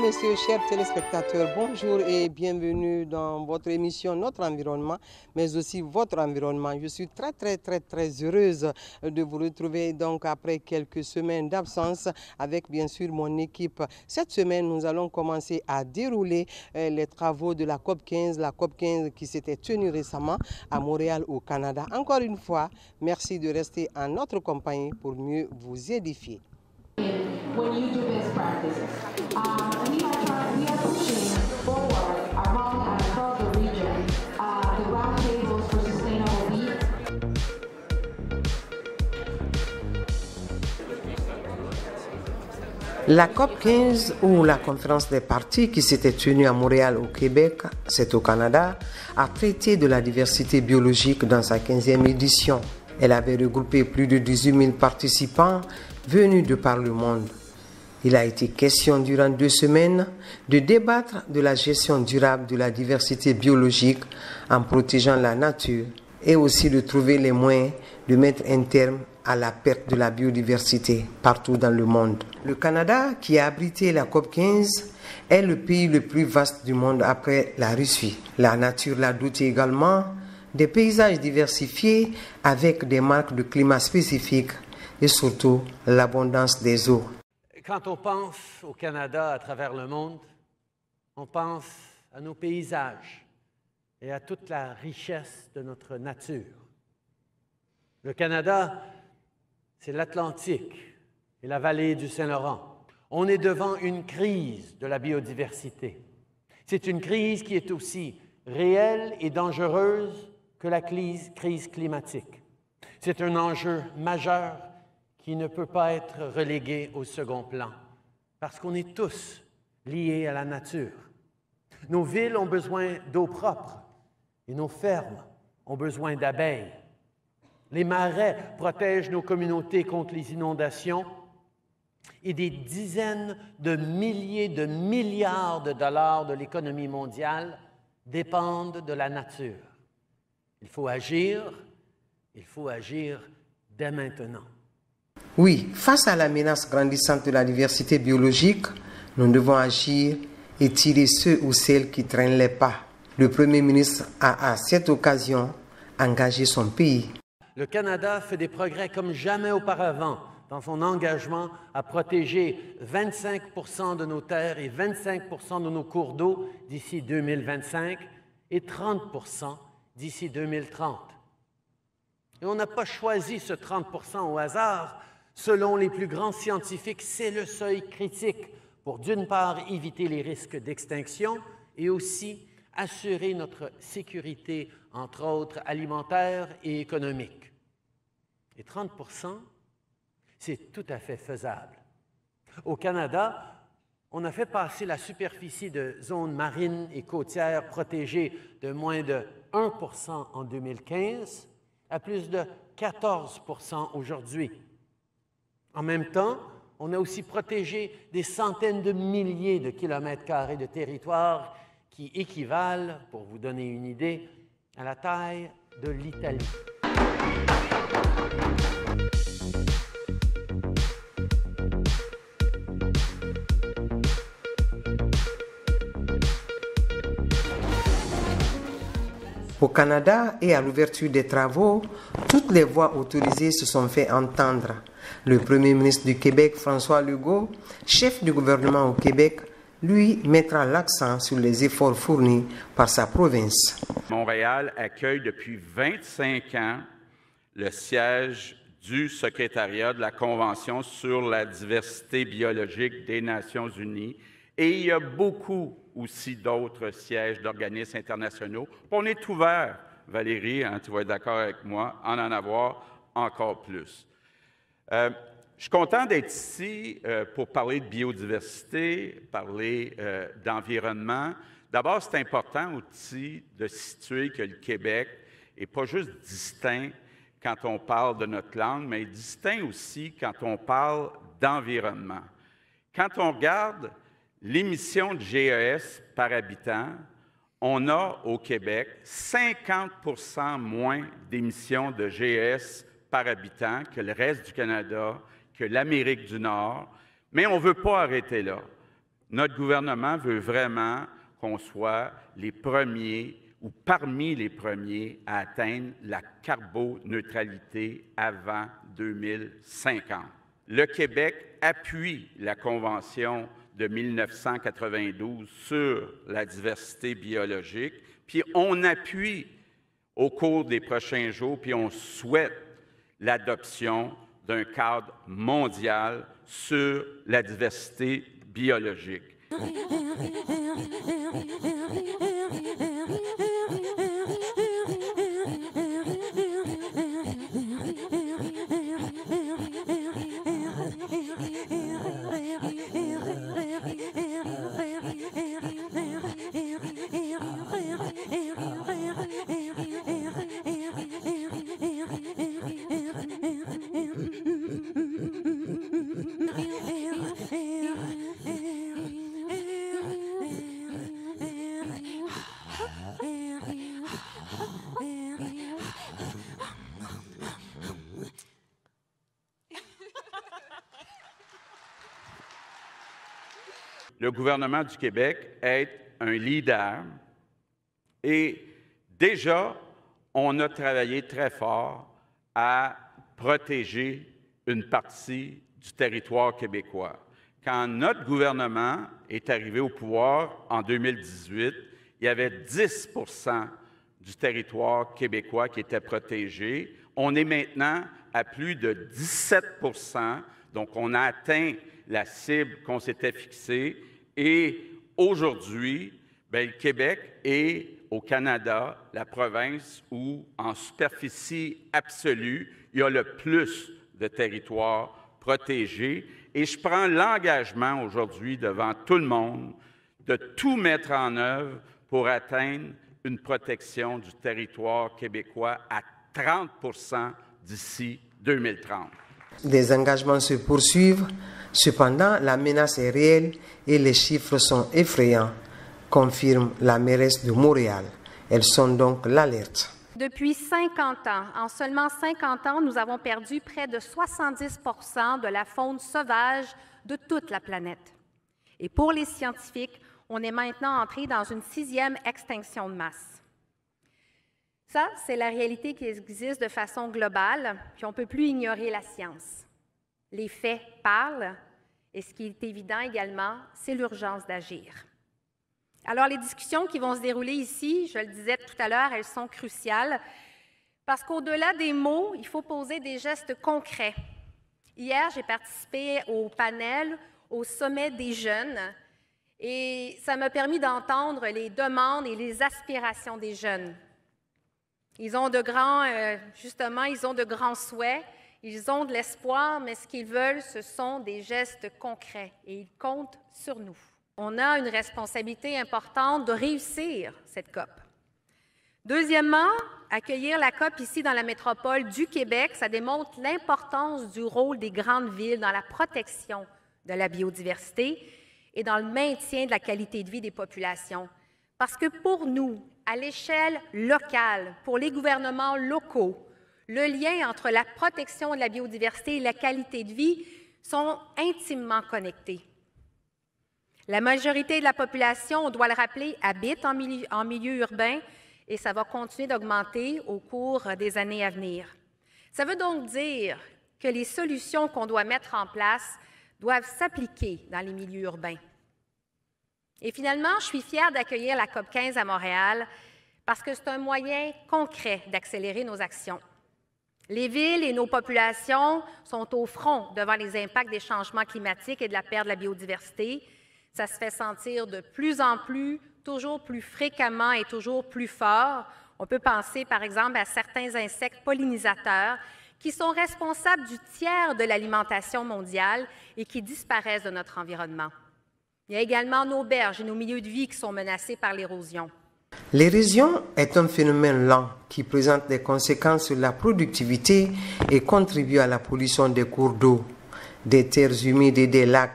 messieurs, chers téléspectateurs, bonjour et bienvenue dans votre émission Notre Environnement, mais aussi votre environnement. Je suis très heureuse de vous retrouver donc après quelques semaines d'absence avec bien sûr mon équipe. Cette semaine, nous allons commencer à dérouler les travaux de la COP15 qui s'était tenue récemment à Montréal au Canada. Encore une fois, merci de rester en notre compagnie pour mieux vous édifier. When you do best practices. We are pushing forward around and across the region the roundtables for sustainable meat. La COP15 ou la conférence des parties qui s'était tenue à Montréal au Québec, c'est au Canada, a traité de la diversité biologique dans sa 15e édition. Elle avait regroupé plus de 18 000 participants venus de par le monde. Il a été question durant 2 semaines de débattre de la gestion durable de la diversité biologique en protégeant la nature et aussi de trouver les moyens de mettre un terme à la perte de la biodiversité partout dans le monde. Le Canada, qui a abrité la COP15, est le pays le plus vaste du monde après la Russie. La nature l'a doté également des paysages diversifiés avec des marques de climat spécifiques et surtout l'abondance des eaux. Quand on pense au Canada à travers le monde, on pense à nos paysages et à toute la richesse de notre nature. Le Canada, c'est l'Atlantique et la vallée du Saint-Laurent. On est devant une crise de la biodiversité. C'est une crise qui est aussi réelle et dangereuse que la crise climatique. C'est un enjeu majeur qui ne peut pas être relégué au second plan, parce qu'on est tous liés à la nature. Nos villes ont besoin d'eau propre et nos fermes ont besoin d'abeilles. Les marais protègent nos communautés contre les inondations et des dizaines de milliers de milliards de dollars de l'économie mondiale dépendent de la nature. Il faut agir dès maintenant. Oui, face à la menace grandissante de la diversité biologique, nous devons agir et tirer ceux ou celles qui traînent les pas. Le Premier ministre a à cette occasion engagé son pays. Le Canada fait des progrès comme jamais auparavant dans son engagement à protéger 25% de nos terres et 25% de nos cours d'eau d'ici 2025 et 30% d'ici 2030. Et on n'a pas choisi ce 30% au hasard. Selon les plus grands scientifiques, c'est le seuil critique pour, d'une part, éviter les risques d'extinction et aussi assurer notre sécurité, entre autres, alimentaire et économique. Et 30%, c'est tout à fait faisable. Au Canada, on a fait passer la superficie de zones marines et côtières protégées de moins de 1% en 2015 à plus de 14% aujourd'hui. En même temps, on a aussi protégé des centaines de milliers de kilomètres carrés de territoire qui équivalent, pour vous donner une idée, à la taille de l'Italie. Au Canada et à l'ouverture des travaux, toutes les voix autorisées se sont fait entendre. Le Premier ministre du Québec, François Legault, chef du gouvernement au Québec, lui mettra l'accent sur les efforts fournis par sa province. Montréal accueille depuis 25 ans le siège du secrétariat de la Convention sur la diversité biologique des Nations unies. Et il y a beaucoup aussi d'autres sièges d'organismes internationaux. On est ouvert, Valérie, tu vas être d'accord avec moi, en avoir encore plus. Je suis content d'être ici pour parler de biodiversité, parler d'environnement. D'abord, c'est important aussi de situer que le Québec n'est pas juste distinct quand on parle de notre langue, mais distinct aussi quand on parle d'environnement. Quand on regarde l'émission de GES par habitant, on a au Québec 50% moins d'émissions de GES par habitant que le reste du Canada, que l'Amérique du Nord, mais on ne veut pas arrêter là. Notre gouvernement veut vraiment qu'on soit les premiers ou parmi les premiers à atteindre la carboneutralité avant 2050. Le Québec appuie la Convention de 1992 sur la diversité biologique, puis on appuie au cours des prochains jours, puis on souhaite l'adoption d'un cadre mondial sur la diversité biologique. Le gouvernement du Québec est un leader et déjà, on a travaillé très fort à protéger une partie du territoire québécois. Quand notre gouvernement est arrivé au pouvoir en 2018, il y avait 10 % du territoire québécois qui était protégé. On est maintenant à plus de 17 %, donc on a atteint la cible qu'on s'était fixée. Et aujourd'hui, le Québec est, au Canada, la province où, en superficie absolue, il y a le plus de territoires protégés. Et je prends l'engagement aujourd'hui devant tout le monde de tout mettre en œuvre pour atteindre une protection du territoire québécois à 30 % d'ici 2030. Des engagements se poursuivent. Cependant, la menace est réelle et les chiffres sont effrayants, confirme la mairesse de Montréal. Elles sont donc l'alerte. Depuis 50 ans, en seulement 50 ans, nous avons perdu près de 70 % de la faune sauvage de toute la planète. Et pour les scientifiques, on est maintenant entré dans une 6e extinction de masse. Ça, c'est la réalité qui existe de façon globale, puis on ne peut plus ignorer la science. Les faits parlent, et ce qui est évident également, c'est l'urgence d'agir. Alors, les discussions qui vont se dérouler ici, je le disais tout à l'heure, elles sont cruciales, parce qu'au-delà des mots, il faut poser des gestes concrets. Hier, j'ai participé au panel au sommet des jeunes, et ça m'a permis d'entendre les demandes et les aspirations des jeunes. Ils ont de grands souhaits, ils ont de l'espoir, mais ce qu'ils veulent, ce sont des gestes concrets et ils comptent sur nous. On a une responsabilité importante de réussir cette COP. Deuxièmement, accueillir la COP ici dans la métropole du Québec, ça démontre l'importance du rôle des grandes villes dans la protection de la biodiversité et dans le maintien de la qualité de vie des populations. Parce que pour nous, à l'échelle locale, pour les gouvernements locaux, le lien entre la protection de la biodiversité et la qualité de vie sont intimement connectés. La majorité de la population, on doit le rappeler, habite en milieu urbain et ça va continuer d'augmenter au cours des années à venir. Ça veut donc dire que les solutions qu'on doit mettre en place doivent s'appliquer dans les milieux urbains. Et finalement, je suis fière d'accueillir la COP 15 à Montréal parce que c'est un moyen concret d'accélérer nos actions. Les villes et nos populations sont au front devant les impacts des changements climatiques et de la perte de la biodiversité. Ça se fait sentir de plus en plus, toujours plus fréquemment et toujours plus fort. On peut penser, par exemple, à certains insectes pollinisateurs qui sont responsables du tiers de l'alimentation mondiale et qui disparaissent de notre environnement. Il y a également nos berges et nos milieux de vie qui sont menacés par l'érosion. L'érosion est un phénomène lent qui présente des conséquences sur la productivité et contribue à la pollution des cours d'eau, des terres humides et des lacs.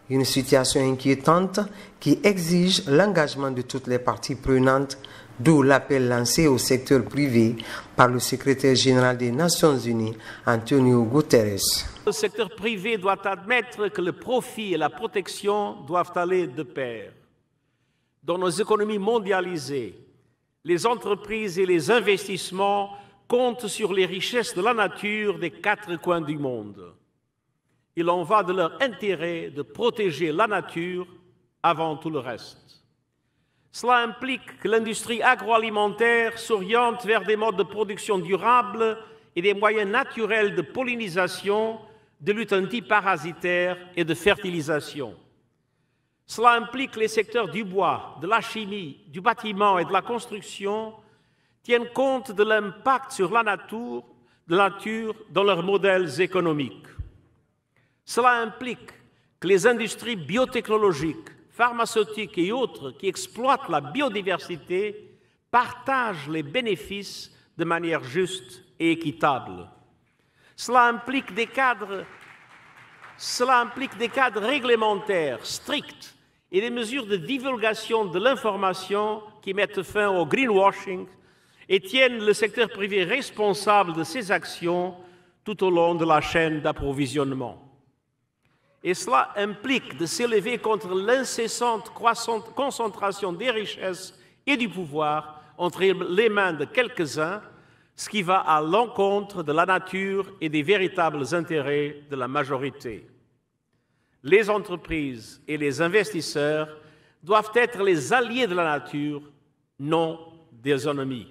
Une situation inquiétante qui exige l'engagement de toutes les parties prenantes, D'où l'appel lancé au secteur privé par le secrétaire général des Nations Unies, Antonio Guterres. Le secteur privé doit admettre que le profit et la protection doivent aller de pair. Dans nos économies mondialisées, les entreprises et les investissements comptent sur les richesses de la nature des 4 coins du monde. Il en va de leur intérêt de protéger la nature avant tout le reste. Cela implique que l'industrie agroalimentaire s'oriente vers des modes de production durables et des moyens naturels de pollinisation, de lutte antiparasitaire et de fertilisation. Cela implique que les secteurs du bois, de la chimie, du bâtiment et de la construction tiennent compte de l'impact sur la nature dans leurs modèles économiques. Cela implique que les industries biotechnologiques, pharmaceutiques et autres qui exploitent la biodiversité partagent les bénéfices de manière juste et équitable. Cela implique des cadres réglementaires stricts et des mesures de divulgation de l'information qui mettent fin au greenwashing et tiennent le secteur privé responsable de ses actions tout au long de la chaîne d'approvisionnement. Et cela implique de s'élever contre l'incessante concentration des richesses et du pouvoir entre les mains de quelques-uns, ce qui va à l'encontre de la nature et des véritables intérêts de la majorité. Les entreprises et les investisseurs doivent être les alliés de la nature, non des ennemis.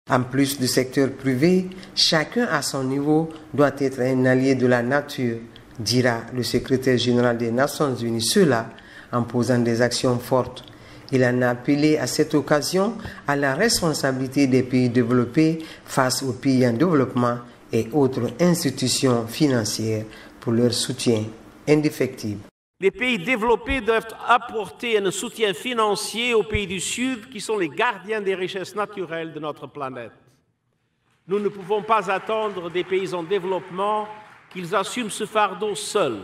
En plus du secteur privé, chacun à son niveau doit être un allié de la nature, dira le secrétaire général des Nations Unies, cela en posant des actions fortes. Il en a appelé à cette occasion à la responsabilité des pays développés face aux pays en développement et autres institutions financières pour leur soutien indéfectible. Les pays développés doivent apporter un soutien financier aux pays du Sud qui sont les gardiens des richesses naturelles de notre planète. Nous ne pouvons pas attendre des pays en développement qu'ils assument ce fardeau seuls.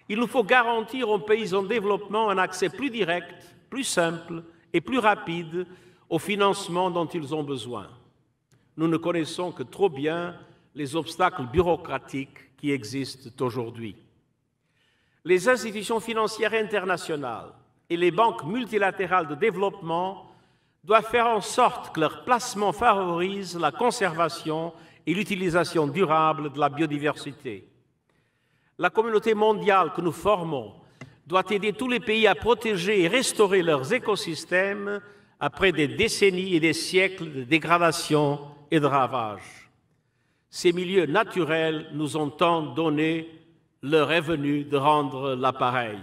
Il nous faut garantir aux pays en développement un accès plus direct, plus simple et plus rapide au financement dont ils ont besoin. Nous ne connaissons que trop bien les obstacles bureaucratiques qui existent aujourd'hui. Les institutions financières internationales et les banques multilatérales de développement doivent faire en sorte que leur placement favorise la conservation et l'utilisation durable de la biodiversité. La communauté mondiale que nous formons doit aider tous les pays à protéger et restaurer leurs écosystèmes après des décennies et des siècles de dégradation et de ravages. Ces milieux naturels nous ont tant donné, l'heure est venue de rendre l'appareil.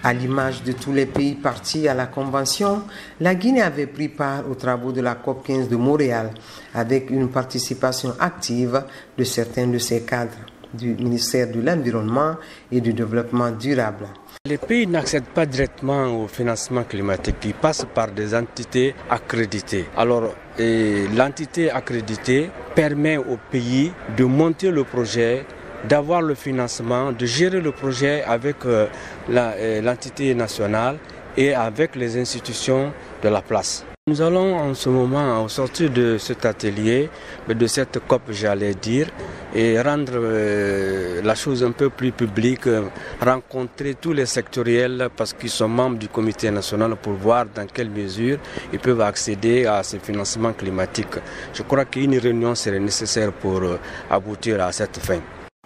À l'image de tous les pays partis à la Convention, la Guinée avait pris part aux travaux de la COP15 de Montréal avec une participation active de certains de ses cadres du ministère de l'Environnement et du Développement durable. Les pays n'accèdent pas directement au financement climatique, ils passent par des entités accréditées. Alors, l'entité accréditée permet au pays de monter le projet, d'avoir le financement, de gérer le projet avec l'entité nationale et avec les institutions de la place. Nous allons en ce moment, au sortir de cet atelier, de cette COP, j'allais dire, et rendre la chose un peu plus publique, rencontrer tous les sectoriels parce qu'ils sont membres du comité national pour voir dans quelle mesure ils peuvent accéder à ces financements climatiques. Je crois qu'une réunion serait nécessaire pour aboutir à cette fin.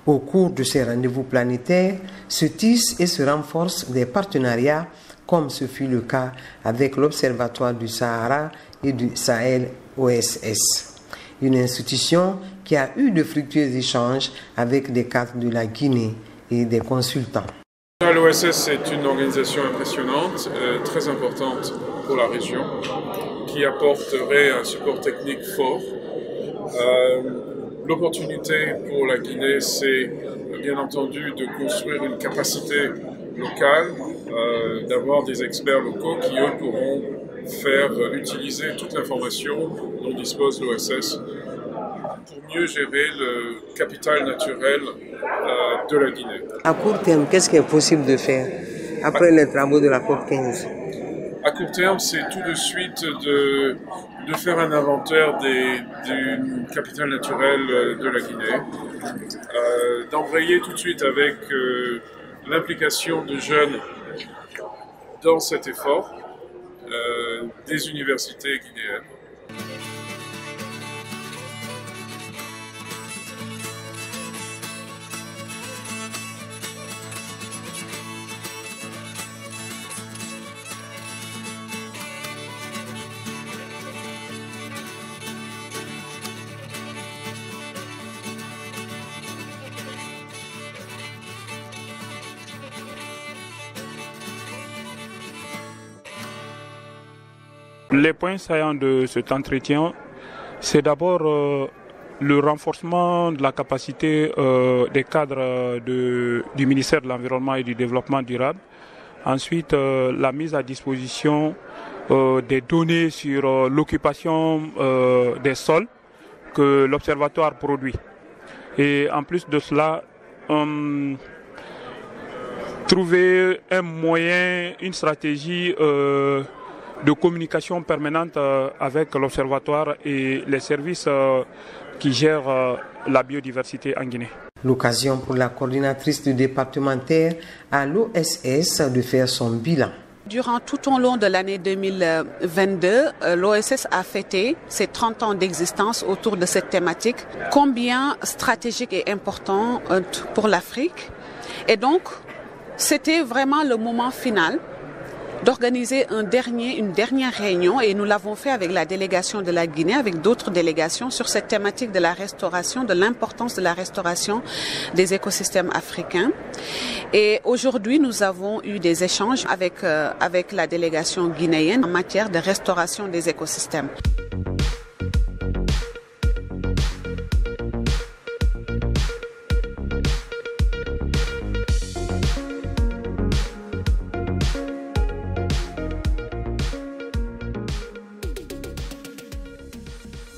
Au cours de ces rendez-vous planétaires, se tissent et se renforcent des partenariats comme ce fut le cas avec l'Observatoire du Sahara et du Sahel OSS, une institution qui a eu de fructueux échanges avec des cadres de la Guinée et des consultants. L'OSS est une organisation impressionnante, très importante pour la région, qui apporterait un support technique fort. L'opportunité pour la Guinée, c'est bien entendu de construire une capacité locale, d'avoir des experts locaux qui, eux, pourront faire utiliser toute l'information dont dispose l'OSS pour mieux gérer le capital naturel de la Guinée. À court terme, qu'est-ce qui est possible de faire après les travaux de la COP15? À court terme, c'est tout de suite de faire un inventaire du capital naturel de la Guinée, d'embrayer tout de suite avec l'implication de jeunes dans cet effort des universités guinéennes. Les points saillants de cet entretien, c'est d'abord le renforcement de la capacité des cadres du ministère de l'Environnement et du Développement durable. Ensuite, la mise à disposition des données sur l'occupation des sols que l'Observatoire produit. Et en plus de cela, trouver un moyen, une stratégie de communication permanente avec l'Observatoire et les services qui gèrent la biodiversité en Guinée. L'occasion pour la coordinatrice du départementaire à l'OSS de faire son bilan. Durant tout au long de l'année 2022, l'OSS a fêté ses 30 ans d'existence autour de cette thématique, combien stratégique et important pour l'Afrique. Et donc, c'était vraiment le moment final d'organiser une dernière réunion, et nous l'avons fait avec la délégation de la Guinée, avec d'autres délégations, sur cette thématique de la restauration, de l'importance de la restauration des écosystèmes africains. Et aujourd'hui, nous avons eu des échanges avec la délégation guinéenne en matière de restauration des écosystèmes.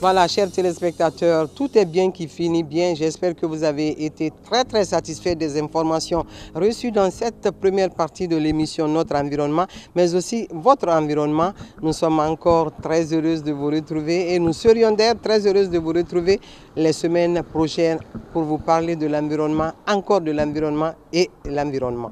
Voilà, chers téléspectateurs, tout est bien qui finit bien. J'espère que vous avez été très satisfaits des informations reçues dans cette première partie de l'émission Notre Environnement, mais aussi votre environnement. Nous sommes encore très heureuses de vous retrouver et nous serions d'ailleurs très heureuses de vous retrouver les semaines prochaines pour vous parler de l'environnement, encore de l'environnement et l'environnement.